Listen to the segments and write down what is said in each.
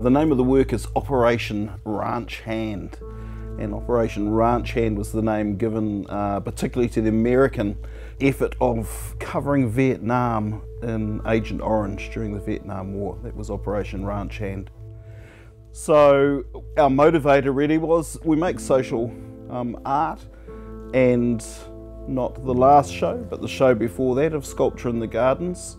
The name of the work is Operation Ranch Hand, and Operation Ranch Hand was the name given particularly to the American effort of covering Vietnam in Agent Orange during the Vietnam War. That was Operation Ranch Hand. So our motivator really was, we make social art, and not the last show, but the show before that of Sculpture in the Gardens.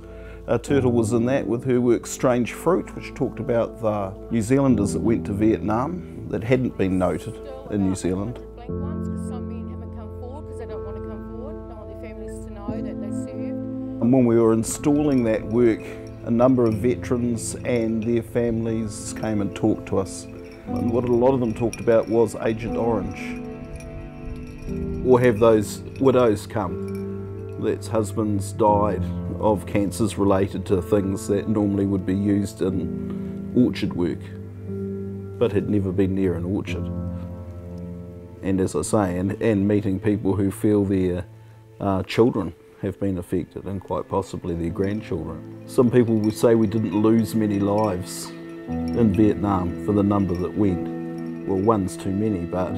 Turtle was in that with her work Strange Fruit, which talked about the New Zealanders that went to Vietnam that hadn't been noted in New Zealand. And when we were installing that work, a number of veterans and their families came and talked to us. And what a lot of them talked about was Agent Orange. Or have those widows come, that's husbands died of cancers related to things that normally would be used in orchard work, but had never been near an orchard. And as I say, and meeting people who feel their children have been affected, and quite possibly their grandchildren. Some people would say we didn't lose many lives in Vietnam for the number that went. Well, one's too many, but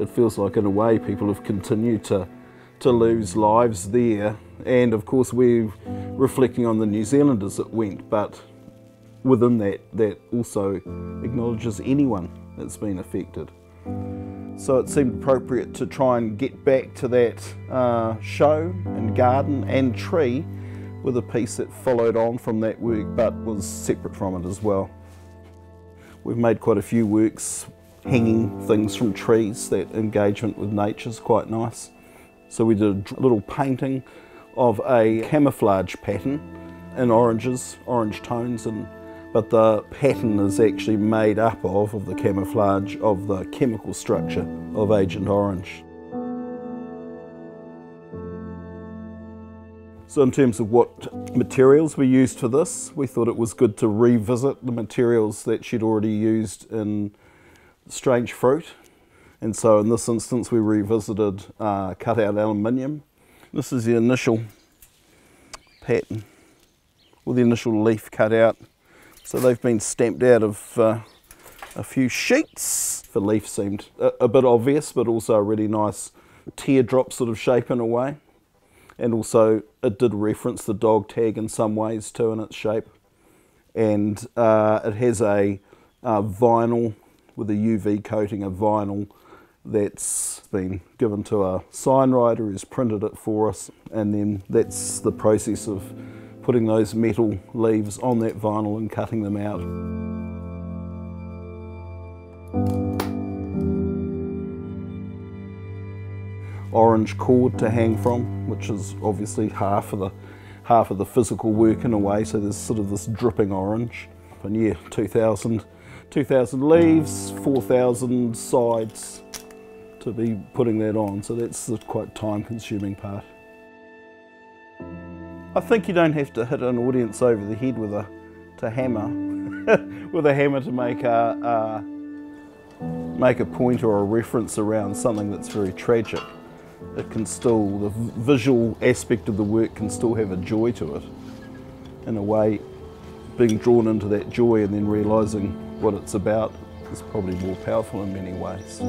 it feels like in a way people have continued to lose lives there. And of course we're reflecting on the New Zealanders that went, but within that also acknowledges anyone that's been affected. So it seemed appropriate to try and get back to that show and garden and tree with a piece that followed on from that work but was separate from it as well. We've made quite a few works hanging things from trees. That engagement with nature is quite nice. So we did a little painting of a camouflage pattern in oranges, orange tones, but the pattern is actually made up of the camouflage of the chemical structure of Agent Orange. So in terms of what materials we used for this, we thought it was good to revisit the materials that she'd already used in Strange Fruit. And so in this instance we revisited cut out aluminium. This is the initial pattern, or the initial leaf cut out. So they've been stamped out of a few sheets. The leaf seemed a bit obvious, but also a really nice teardrop sort of shape in a way. And also it did reference the dog tag in some ways too in its shape. And it has a vinyl with a UV coating of vinyl that's been given to a sign writer who's printed it for us, and then that's the process of putting those metal leaves on that vinyl and cutting them out. Orange cord to hang from, which is obviously half of the physical work in a way, so there's sort of this dripping orange. And yeah, 2,000 leaves, 4,000 sides to be putting that on, so that's the quite time-consuming part. I think you don't have to hit an audience over the head with a hammer, with a hammer to make a point or a reference around something that's very tragic. It can still, the visual aspect of the work can still have a joy to it. In a way, being drawn into that joy and then realising what it's about is probably more powerful in many ways.